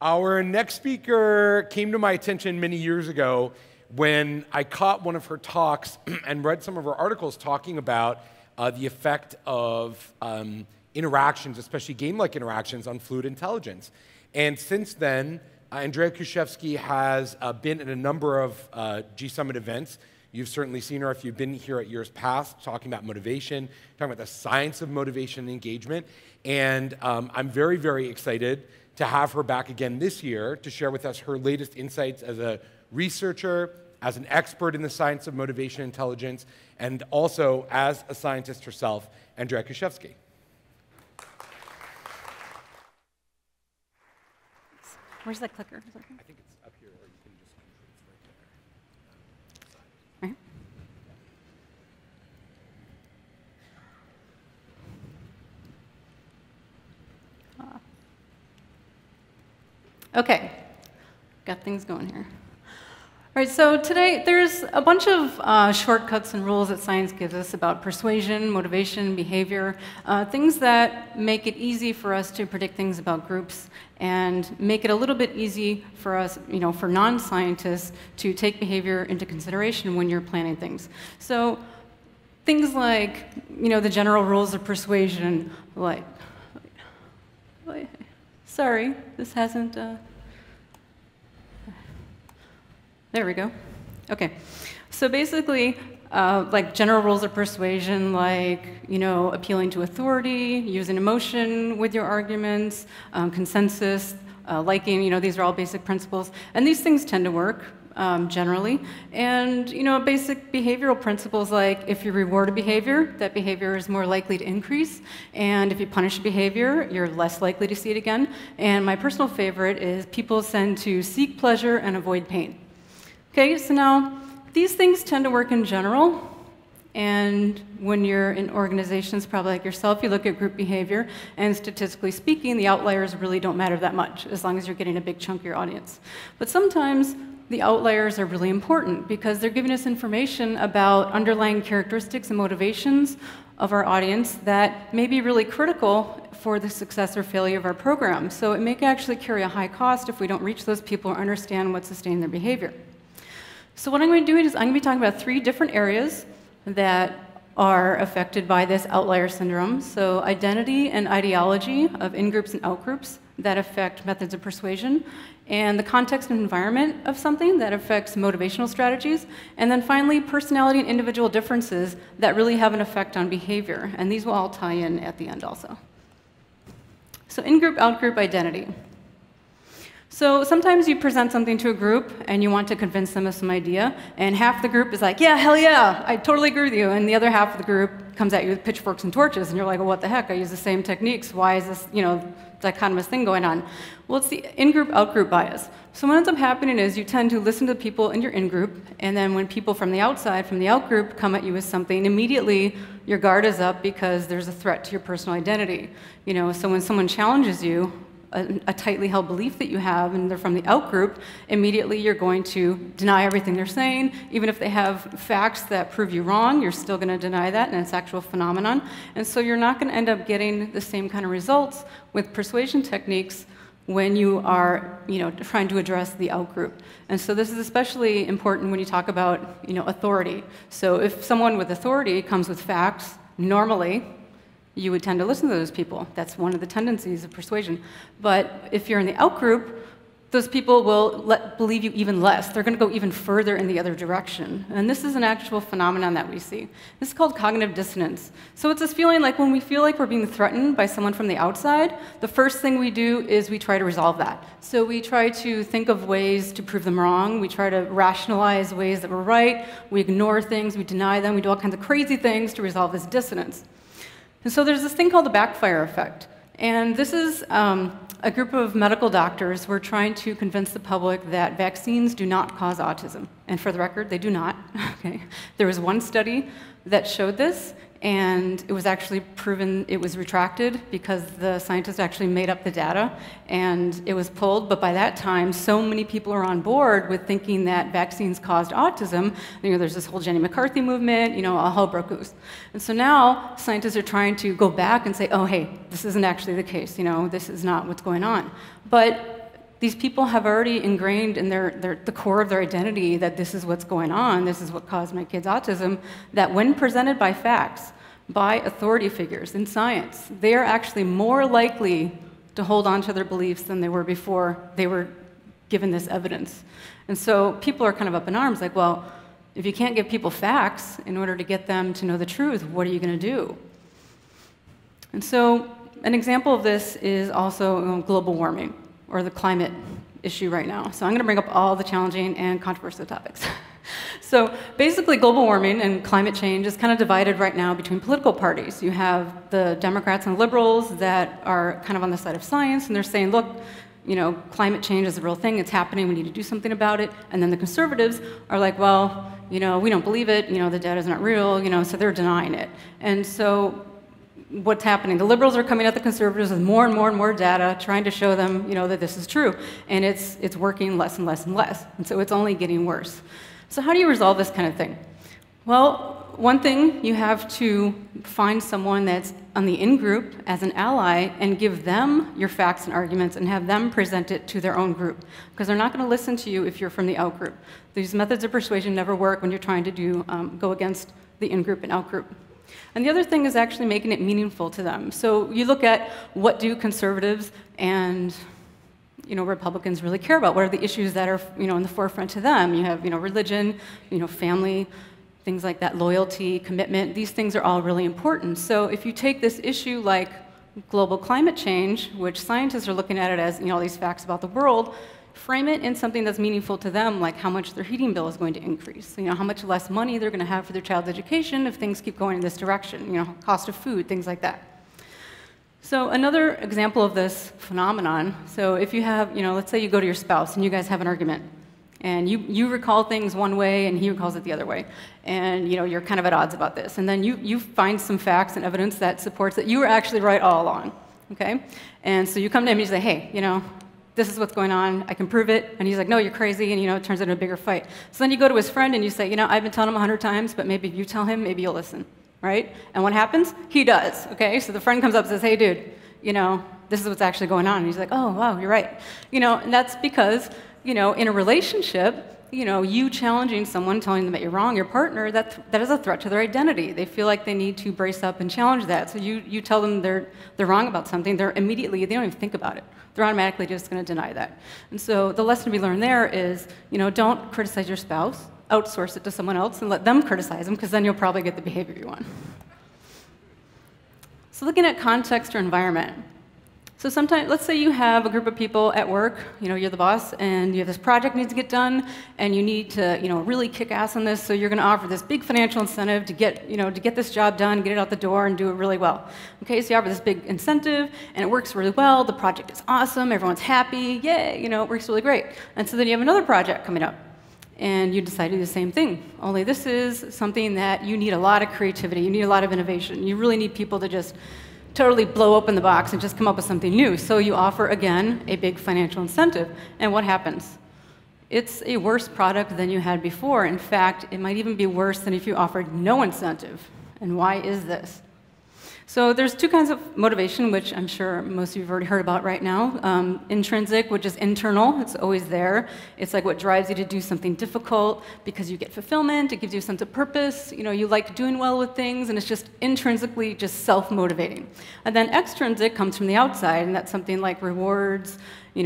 Our next speaker came to my attention many years ago when I caught one of her talks and read some of her articles talking about the effect of interactions, especially game-like interactions, on fluid intelligence. And since then, Andrea Kuszewski has been at a number of G Summit events. You've certainly seen her if you've been here at years past, talking about motivation, talking about the science of motivation and engagement. And I'm very, very excited to have her back again this year to share with us her latest insights as a researcher, as an expert in the science of motivation and intelligence, and also as a scientist herself, Andrea Kuszewski. Where's that clicker? I think it's up here, or you can just control it right there. Okay, got things going here. All right, so today there's a bunch of shortcuts and rules that science gives us about persuasion, motivation, behavior, things that make it easy for us to predict things about groups and make it a little bit easy for us, for non-scientists to take behavior into consideration when you're planning things. So things like, the general rules of persuasion, like, sorry, this hasn't, there we go. Okay, so basically, like general rules of persuasion, like, appealing to authority, using emotion with your arguments, consensus, liking, these are all basic principles. And these things tend to work generally. And, basic behavioral principles like if you reward a behavior, that behavior is more likely to increase. And if you punish a behavior, you're less likely to see it again. And my personal favorite is people tend to seek pleasure and avoid pain. Okay, so now these things tend to work in general. And when you're in organizations, probably like yourself, you look at group behavior, and statistically speaking, the outliers really don't matter that much, as long as you're getting a big chunk of your audience. But sometimes the outliers are really important because they're giving us information about underlying characteristics and motivations of our audience that may be really critical for the success or failure of our program. So it may actually carry a high cost if we don't reach those people or understand what's sustaining their behavior. So what I'm going to do is I'm going to be talking about 3 different areas that are affected by this outlier syndrome. So identity and ideology of in-groups and out-groups that affect methods of persuasion, and the context and environment of something that affects motivational strategies, and then finally personality and individual differences that really have an effect on behavior. And these will all tie in at the end also. So in-group, out-group identity. So sometimes you present something to a group and you want to convince them of some idea, and half the group is like, yeah, hell yeah, I totally agree with you, and the other half of the group comes at you with pitchforks and torches, and you're like, well, what the heck, I use the same techniques, why is this, dichotomous thing going on? Well, it's the in-group, out-group bias. So what ends up happening is you tend to listen to the people in your in-group, and then when people from the outside, from the out-group, come at you with something, immediately your guard is up because there's a threat to your personal identity. So when someone challenges you, a tightly held belief that you have, and they're from the out-group, immediately you're going to deny everything they're saying. Even if they have facts that prove you wrong, you're still going to deny that, and it's actual phenomenon. And so you're not going to end up getting the same kind of results with persuasion techniques when you are trying to address the out-group. And so this is especially important when you talk about authority. So if someone with authority comes with facts, normally, you would tend to listen to those people. That's one of the tendencies of persuasion. But if you're in the out-group, those people will believe you even less. They're going to go even further in the other direction. And this is an actual phenomenon that we see. This is called cognitive dissonance. So it's this feeling like when we feel like we're being threatened by someone from the outside, the first thing we do is we try to resolve that. So we try to think of ways to prove them wrong. We try to rationalize ways that we're right. We ignore things. We deny them. We do all kinds of crazy things to resolve this dissonance. And so there's this thing called the backfire effect. And this is a group of medical doctors who are trying to convince the public that vaccines do not cause autism. And for the record, they do not. Okay. There was one study that showed this, and it was actually proven, it was retracted because the scientists actually made up the data, and it was pulled. But by that time, so many people are on board with thinking that vaccines caused autism. There's this whole Jenny McCarthy movement, all hell broke loose. And so now scientists are trying to go back and say, oh, hey, this isn't actually the case. This is not what's going on. But these people have already ingrained in the core of their identity that this is what's going on, this is what caused my kid's autism, that when presented by facts, by authority figures in science, they are actually more likely to hold on to their beliefs than they were before they were given this evidence. And so people are kind of up in arms, like, well, if you can't give people facts in order to get them to know the truth, what are you going to do? And so an example of this is also global warming, or the climate issue right now. So I'm going to bring up all the challenging and controversial topics. So basically, global warming and climate change is kind of divided right now between political parties. You have the Democrats and liberals that are kind of on the side of science, and they're saying, look, climate change is a real thing, it's happening, we need to do something about it. And then the conservatives are like, well, we don't believe it, the data's not real, so they're denying it. And so what's happening? The liberals are coming at the conservatives with more and more and more data, trying to show them, that this is true. And it's working less and less and less. And so it's only getting worse. So how do you resolve this kind of thing? Well, one thing, you have to find someone that's on the in-group as an ally and give them your facts and arguments and have them present it to their own group. Because they're not going to listen to you if you're from the out-group. These methods of persuasion never work when you're trying to go against the in-group and out-group. And the other thing is actually making it meaningful to them. So you look at what do conservatives and Republicans really care about. What are the issues that are in the forefront to them? You have religion, family, things like that, loyalty, commitment. These things are all really important. So if you take this issue like global climate change, which scientists are looking at it as all these facts about the world, frame it in something that's meaningful to them, like how much their heating bill is going to increase, how much less money they're going to have for their child's education if things keep going in this direction, cost of food, things like that. So another example of this phenomenon, so if you have, let's say you go to your spouse and you guys have an argument, and you recall things one way and he recalls it the other way, and you're kind of at odds about this, and then you find some facts and evidence that supports that you were actually right all along, okay? And so you come to him and you say, hey, this is what's going on, I can prove it, and he's like, no, you're crazy, and it turns into a bigger fight. So then you go to his friend and you say, I've been telling him 100 times, but maybe if you tell him, maybe you'll listen. Right? And what happens? He does, okay? So the friend comes up and says, hey, dude, this is what's actually going on. And he's like, oh, wow, you're right. And that's because, in a relationship, you challenging someone, telling them that you're wrong, your partner, that is a threat to their identity. They feel like they need to brace up and challenge that. So you tell them they're wrong about something, they don't even think about it. They're automatically just going to deny that. And so the lesson we learn there is, don't criticize your spouse. Outsource it to someone else and let them criticize them, because then you'll probably get the behavior you want. So looking at context or environment. So sometimes, let's say you have a group of people at work, you're the boss, and you have this project needs to get done, and you need to, really kick ass on this, so you're going to offer this big financial incentive to get, to get this job done, get it out the door, and do it really well. Okay, so you offer this big incentive, and it works really well, the project is awesome, everyone's happy, yay, it works really great. And so then you have another project coming up, and you decide to do the same thing. Only this is something that you need a lot of creativity, you need a lot of innovation. You really need people to just totally blow open the box and just come up with something new. So you offer, again, a big financial incentive. And what happens? It's a worse product than you had before. In fact, it might even be worse than if you offered no incentive. And why is this? So there's two kinds of motivation, which I'm sure most of you have already heard about right now. Intrinsic, which is internal, it's always there. It's like what drives you to do something difficult because you get fulfillment, it gives you a sense of purpose, you like doing well with things, and it's just intrinsically just self-motivating. And then extrinsic comes from the outside, and that's something like rewards,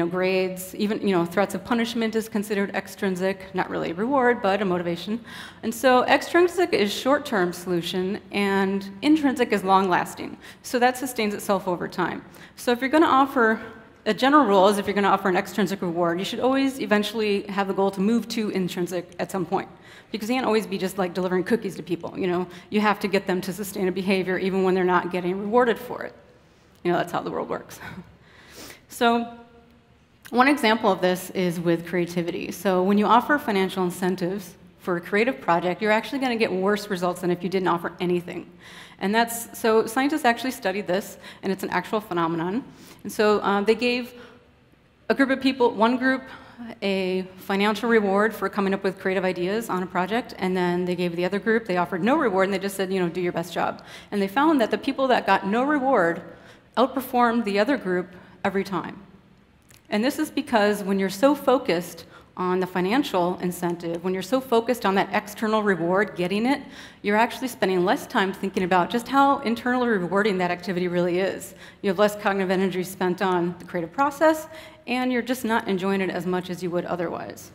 grades, even, threats of punishment is considered extrinsic, not really a reward, but a motivation. And so extrinsic is short-term solution, and intrinsic is long-lasting. So that sustains itself over time. So if you're going to offer, a general rule is if you're going to offer an extrinsic reward, you should always eventually have the goal to move to intrinsic at some point. Because you can't always be just like delivering cookies to people, You have to get them to sustain a behavior even when they're not getting rewarded for it. That's how the world works. So one example of this is with creativity. So when you offer financial incentives for a creative project, you're actually going to get worse results than if you didn't offer anything. And so scientists actually studied this, and it's an actual phenomenon. And so they gave a group of people, one group, a financial reward for coming up with creative ideas on a project, and then they gave the other group, they offered no reward, and they just said, do your best job. And they found that the people that got no reward outperformed the other group every time. And this is because when you're so focused on the financial incentive, when you're so focused on that external reward, getting it, you're actually spending less time thinking about just how internally rewarding that activity really is. You have less cognitive energy spent on the creative process, and you're just not enjoying it as much as you would otherwise.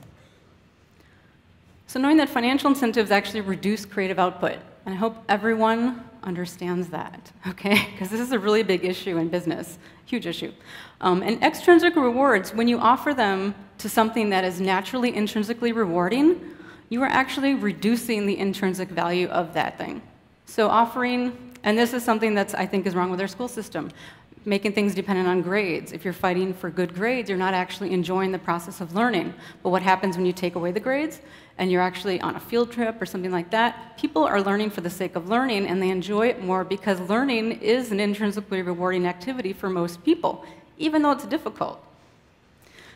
So knowing that financial incentives actually reduce creative output, and I hope everyone understands that, okay? Because this is a really big issue in business, huge issue. And extrinsic rewards, when you offer them to something that is naturally intrinsically rewarding, you are actually reducing the intrinsic value of that thing. So offering, and this is something that I think is wrong with our school system, making things dependent on grades. If you're fighting for good grades, you're not actually enjoying the process of learning. But what happens when you take away the grades and you're actually on a field trip or something like that? People are learning for the sake of learning, and they enjoy it more because learning is an intrinsically rewarding activity for most people, even though it's difficult.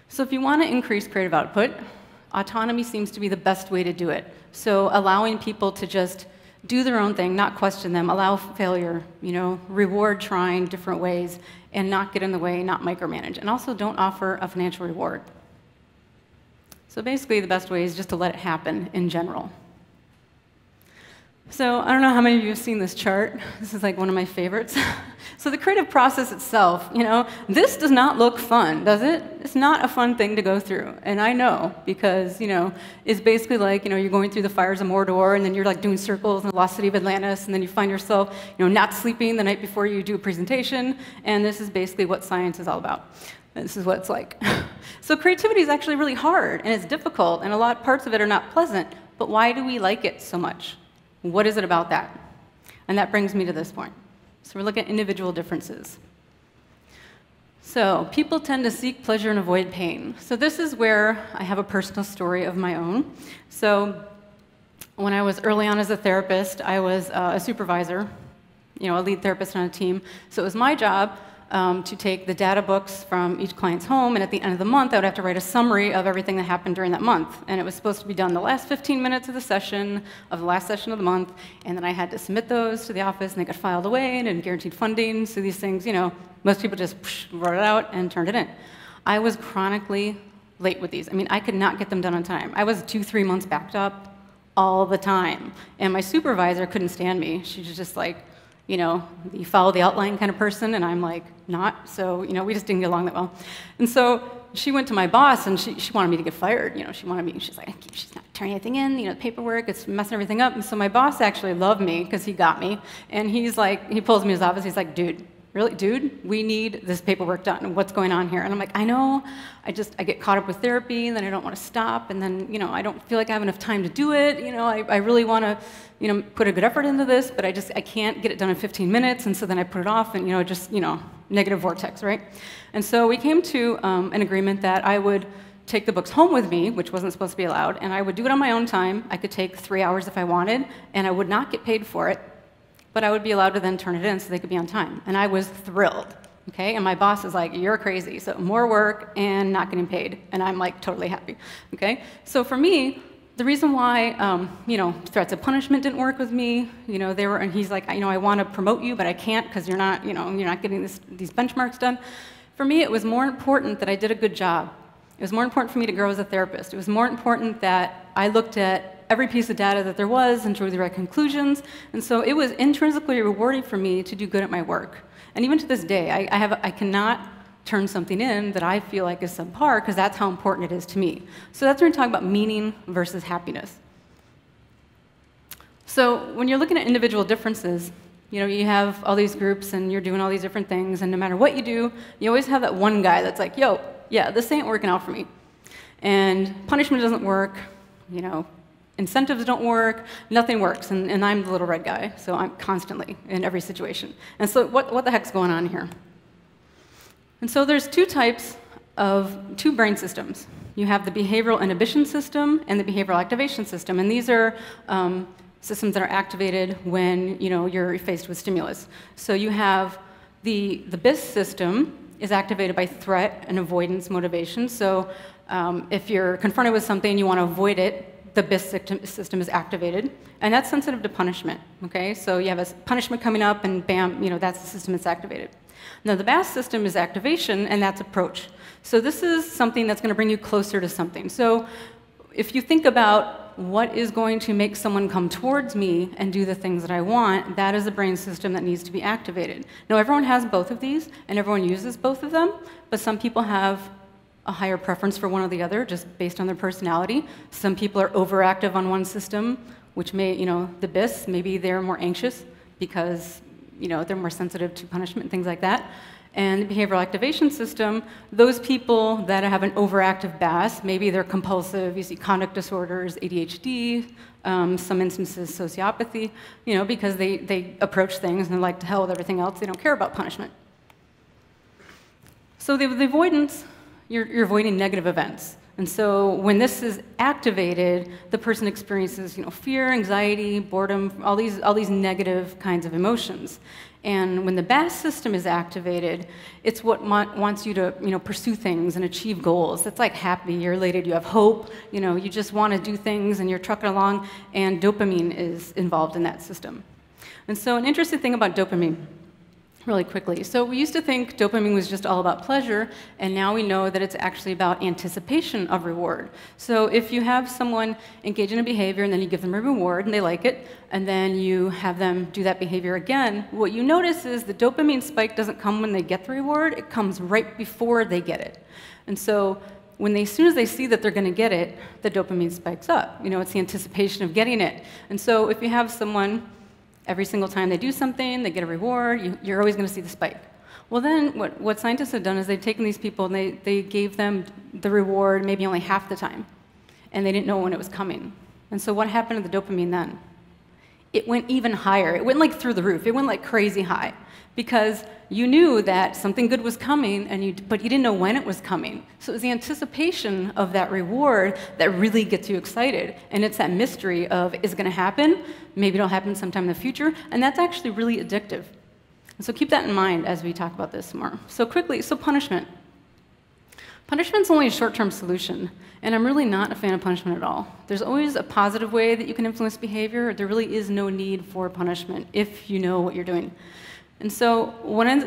So if you want to increase creative output, autonomy seems to be the best way to do it. So allowing people to just do their own thing, not question them, allow failure, reward trying different ways, and not get in the way, not micromanage. And also don't offer a financial reward. So basically the best way is just to let it happen in general. So I don't know how many of you have seen this chart. This is like one of my favorites. So the creative process itself, this does not look fun, does it? It's not a fun thing to go through. And I know because, it's basically like, you're going through the fires of Mordor, and then you're like doing circles in the lost city of Atlantis, and then you find yourself, not sleeping the night before you do a presentation. And this is basically what science is all about. This is what it's like. So creativity is actually really hard, and it's difficult, and parts of it are not pleasant. But why do we like it so much? What is it about that? And that brings me to this point. So we're looking at individual differences. So people tend to seek pleasure and avoid pain. So this is where I have a personal story of my own. So when I was early on as a therapist, I was a supervisor, a lead therapist on a team. So it was my job to take the data books from each client's home, and at the end of the month, I would have to write a summary of everything that happened during that month. And it was supposed to be done the last 15 minutes of the session, of the last session of the month, and then I had to submit those to the office, and they got filed away and guaranteed funding. So these things, most people just wrote it out and turned it in. I was chronically late with these. I mean, I could not get them done on time. I was 2-3 months backed up all the time. And my supervisor couldn't stand me. She was just like, you follow the outline kind of person, and I'm like, not. So, we just didn't get along that well. And so she went to my boss, and she wanted me to get fired. She wanted me, she's like, she's not turning anything in, the paperwork, it's messing everything up. And so my boss actually loved me because he got me. And he's like, he pulls me in his office, he's like, dude, really, dude, we need this paperwork done. What's going on here? And I'm like, I know, I get caught up with therapy, and then I don't want to stop, and then, I don't feel like I have enough time to do it. I really want to, put a good effort into this, but I can't get it done in 15 minutes, and so then I put it off, and, negative vortex, right? And so we came to an agreement that I would take the books home with me, which wasn't supposed to be allowed, and I would do it on my own time. I could take 3 hours if I wanted, and I would not get paid for it, but I would be allowed to then turn it in so they could be on time. And I was thrilled, okay? And my boss is like, you're crazy. So more work and not getting paid. And I'm like totally happy, okay? So for me, the reason why, threats of punishment didn't work with me, and he's like, I want to promote you, but I can't because you're not getting these benchmarks done. For me, it was more important that I did a good job. It was more important for me to grow as a therapist. It was more important that I looked at every piece of data that there was and drew the right conclusions. And so it was intrinsically rewarding for me to do good at my work. And even to this day, I cannot turn something in that I feel like is subpar because that's how important it is to me. So that's when we talk about meaning versus happiness. So when you're looking at individual differences, you have all these groups and you're doing all these different things, and no matter what you do, you always have that one guy that's like, yo, yeah, this ain't working out for me. And punishment doesn't work, incentives don't work, nothing works, and I'm the little red guy, so I'm constantly in every situation. And so what the heck's going on here? And so there's two brain systems. You have the behavioral inhibition system and the behavioral activation system, and these are systems that are activated when you're faced with stimulus. So you have the BIS system is activated by threat and avoidance motivation. So if you're confronted with something and you want to avoid it, the BIS system is activated, and that's sensitive to punishment, okay? So you have a punishment coming up, and bam, that's the system that's activated. Now, the BAS system is activation, and that's approach. So this is something that's going to bring you closer to something. So if you think about what is going to make someone come towards me and do the things that I want, that is a brain system that needs to be activated. Now, everyone has both of these, and everyone uses both of them, but some people have a higher preference for one or the other, just based on their personality. Some people are overactive on one system, which may, the BIS, maybe they're more anxious because, they're more sensitive to punishment and things like that. And the behavioral activation system, those people that have an overactive BAS, maybe they're compulsive, you see conduct disorders, ADHD, some instances sociopathy, because they approach things and they're like, to hell with everything else, they don't care about punishment. So the avoidance, you're avoiding negative events. And so when this is activated, the person experiences fear, anxiety, boredom, all these negative kinds of emotions. And when the BAS system is activated, it's what wants you to pursue things and achieve goals. It's like happy, you're elated, you have hope, you just want to do things and you're trucking along, and dopamine is involved in that system. And so an interesting thing about dopamine, really quickly. So we used to think dopamine was just all about pleasure, and now we know that it's actually about anticipation of reward. So if you have someone engage in a behavior and then you give them a reward and they like it, and then you have them do that behavior again, what you notice is the dopamine spike doesn't come when they get the reward, it comes right before they get it. And so as soon as they see that they're going to get it, the dopamine spikes up. It's the anticipation of getting it. And so if you have someone, every single time they do something, they get a reward, you're always going to see the spike. Well, then what scientists have done is they've taken these people and they gave them the reward maybe only half the time, and they didn't know when it was coming. And so what happened to the dopamine then? It went even higher. It went like through the roof. It went like crazy high because you knew that something good was coming, but you didn't know when it was coming. So it was the anticipation of that reward that really gets you excited. And it's that mystery of, is it going to happen? Maybe it'll happen sometime in the future. And that's actually really addictive. And so keep that in mind as we talk about this more. So quickly, punishment. Punishment's only a short-term solution, and I'm really not a fan of punishment at all. There's always a positive way that you can influence behavior. There really is no need for punishment if you know what you're doing. And so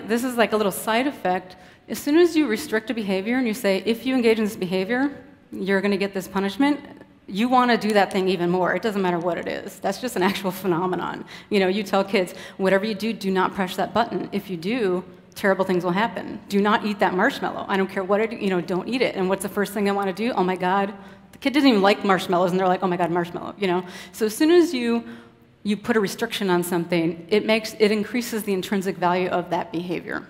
this is like a little side effect. As soon as you restrict a behavior and you say, if you engage in this behavior, you're going to get this punishment, you want to do that thing even more. It doesn't matter what it is. That's just an actual phenomenon. You tell kids, whatever you do not press that button. If you do, terrible things will happen. Do not eat that marshmallow. I don't care what it is, don't eat it. And what's the first thing I want to do? Oh my God. The kid doesn't even like marshmallows, and they're like, oh my God, marshmallow. So as soon as you put a restriction on something, it increases the intrinsic value of that behavior.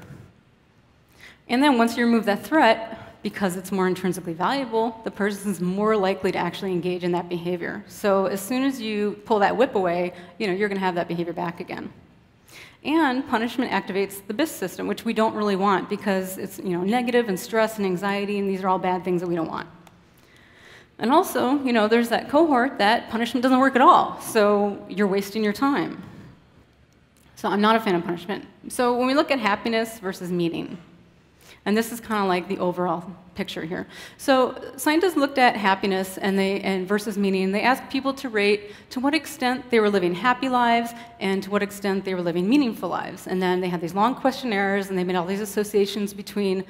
And then once you remove that threat, because it's more intrinsically valuable, the person's more likely to actually engage in that behavior. So as soon as you pull that whip away, you're going to have that behavior back again. And punishment activates the BIS system, which we don't really want because it's negative and stress and anxiety, and these are all bad things that we don't want. And also, there's that cohort that punishment doesn't work at all, so you're wasting your time. So I'm not a fan of punishment. So when we look at happiness versus meaning, and this is kind of like the overall picture here. So scientists looked at happiness and versus meaning. They asked people to rate to what extent they were living happy lives and to what extent they were living meaningful lives. And then they had these long questionnaires, and they made all these associations between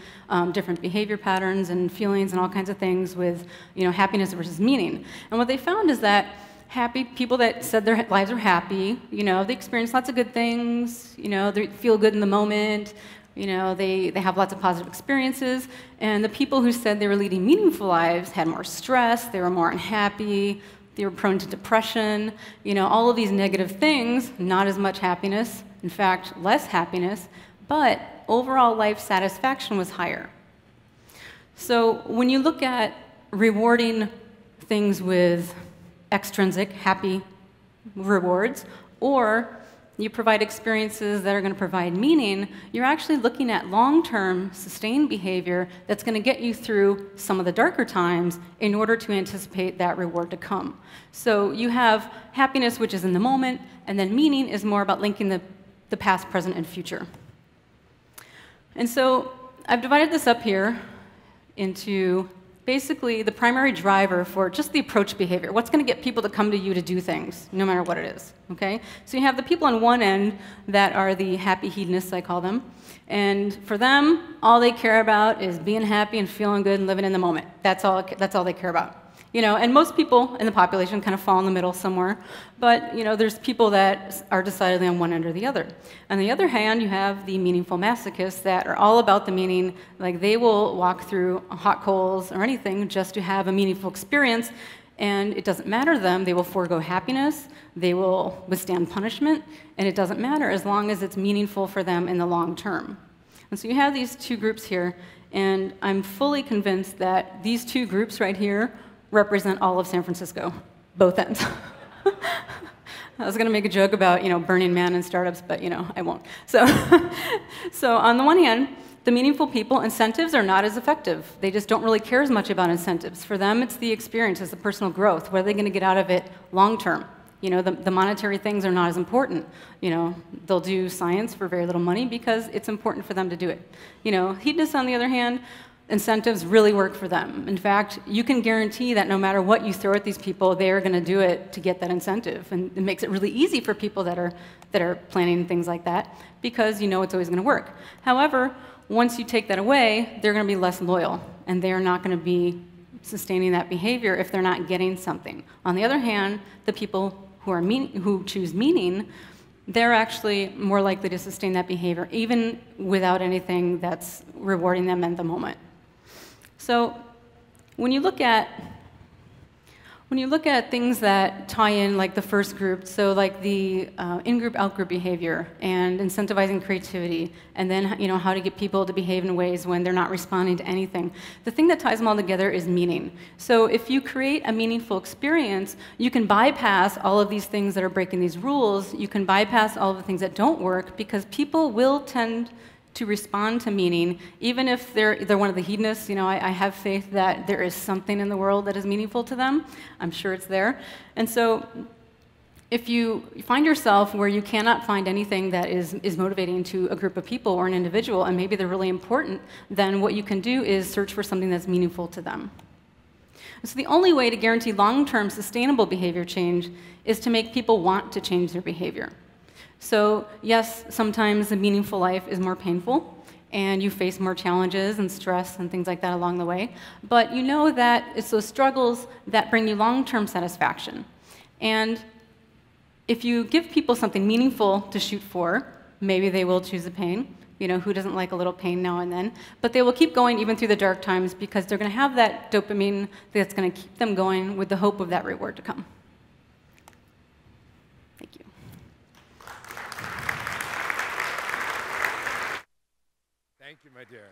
different behavior patterns and feelings and all kinds of things with happiness versus meaning. And what they found is that happy people that said their lives are happy, they experience lots of good things, they feel good in the moment. They have lots of positive experiences, and the people who said they were leading meaningful lives had more stress, they were more unhappy, they were prone to depression, all of these negative things, not as much happiness, in fact, less happiness, but overall life satisfaction was higher. So when you look at rewarding things with extrinsic, happy rewards, or you provide experiences that are going to provide meaning, you're actually looking at long-term, sustained behavior that's going to get you through some of the darker times in order to anticipate that reward to come. So you have happiness, which is in the moment, and then meaning is more about linking the past, present, and future. And so I've divided this up here into basically the primary driver for just the approach behavior. What's going to get people to come to you to do things, no matter what it is, okay? So you have the people on one end that are the happy hedonists, I call them. And for them, all they care about is being happy and feeling good and living in the moment. That's all they care about. You know, and most people in the population kind of fall in the middle somewhere, but you know, there's people that are decidedly on one end or the other. On the other hand, you have the meaningful masochists that are all about the meaning, like they will walk through hot coals or anything just to have a meaningful experience, and it doesn't matter to them. They will forego happiness, they will withstand punishment, and it doesn't matter as long as it's meaningful for them in the long term. And so you have these two groups here, and I'm fully convinced that these two groups right here represent all of San Francisco, both ends. I was going to make a joke about, you know, Burning Man and startups, but, you know, I won't. So, so on the one hand, the meaningful people, incentives are not as effective. They just don't really care as much about incentives. For them, it's the experience, it's the personal growth. What are they going to get out of it long term? You know, the monetary things are not as important. You know, they'll do science for very little money because it's important for them to do it. You know, hedonists, on the other hand, incentives really work for them. In fact, you can guarantee that no matter what you throw at these people, they are going to do it to get that incentive. And it makes it really easy for people that are planning things like that because you know it's always going to work. However, once you take that away, they're going to be less loyal, and they're not going to be sustaining that behavior if they're not getting something. On the other hand, the people who choose meaning, they're actually more likely to sustain that behavior, even without anything that's rewarding them in the moment. So when you look at things that tie in, like the first group, so like the in-group, out-group behavior, and incentivizing creativity, and then you know how to get people to behave in ways when they're not responding to anything, the thing that ties them all together is meaning. So if you create a meaningful experience, you can bypass all of these things that are breaking these rules. You can bypass all of the things that don't work because people will tend to respond to meaning, even if they're one of the hedonists. You know, I have faith that there is something in the world that is meaningful to them. I'm sure it's there. And so if you find yourself where you cannot find anything that is motivating to a group of people or an individual, and maybe they're really important, then what you can do is search for something that's meaningful to them. So the only way to guarantee long-term sustainable behavior change is to make people want to change their behavior. So yes, sometimes a meaningful life is more painful, and you face more challenges and stress and things like that along the way, but you know that it's those struggles that bring you long-term satisfaction. And if you give people something meaningful to shoot for, maybe they will choose the pain. You know, who doesn't like a little pain now and then? But they will keep going even through the dark times because they're going to have that dopamine that's going to keep them going with the hope of that reward to come. Thank you. Thank you, my dear.